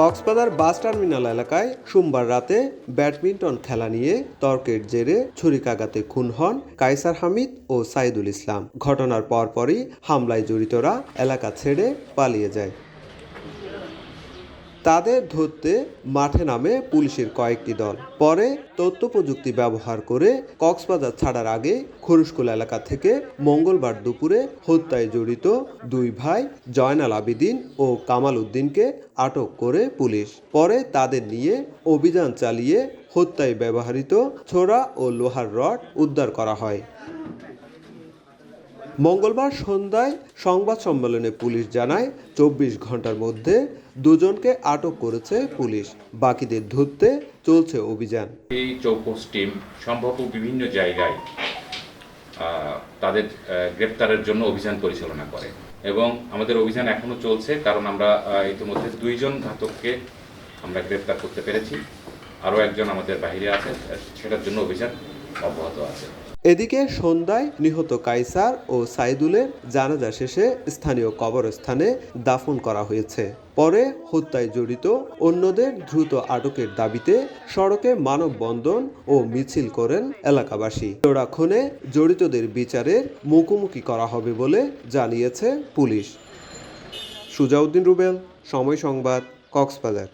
Cox's Bazar bus terminal এলাকায় সোমবার রাতে ব্যাডমিন্টন খেলা নিয়ে তর্কের জেরে ছুরিকাঘাতে খুন হন কায়সার হামিদ ও সাইদুল ইসলাম। ঘটনার পরপরই হামলায় জড়িতরা এলাকা ছেড়ে পালিয়ে যায়। তাদের ধরতে মাঠে নামে পুলিশের কয়েকটি দল। পরে তথ্য প্রযুক্তি ব্যবহার করে কক্সবাজার ছাড়ার আগে খরুশকুল এলাকা থেকে মঙ্গলবার দুপুরে হত্যায় জড়িত দুই ভাই জয়নাল আবেদিন ও কামাল উদ্দিনকে আটক করে পুলিশ। পরে তাদের নিয়ে অভিযান চালিয়ে হত্যায় ব্যবহৃত ছোরা ও লোহার রড উদ্ধার করা হয়। মঙ্গলবার সন্ধ্যায় সংবাদ সম্মেলনে পুলিশ জানায় ২৪ ঘন্টার মধ্যে দুজনকে আটক করেছে পুলিশ। বাকিদের ধরতে চলছে অভিযান। এই চৌকস টিম সম্ভাব্য বিভিন্ন জায়গায় তাদের গ্রেপ্তারের জন্য অভিযান পরিচালনা করে এবং আমাদের অভিযান এখনো চলছে, কারণ আমরা ইতিমধ্যে ২ জন ঘাতককে আমরা গ্রেপ্তার করতে পেরেছি। আরও একজন আমাদের বাইরে আছে, সেটার জন্য অভিযান অব্যাহত আছে। এদিকে সন্ধ্যায় নিহত কায়সার ও সাইদুলের জানাজা শেষে স্থানীয় কবরস্থানে দাফন করা হয়েছে। পরে হত্যায় জড়িত অন্যদের দ্রুত আটকের দাবিতে সড়কে মানববন্ধন ও মিছিল করেন এলাকাবাসী। চোরা খুনে জড়িতদের বিচারের মুখোমুখি করা হবে বলে জানিয়েছে পুলিশ। সুজাউদ্দিন রুবেল, সময় সংবাদ, কক্সবাজার।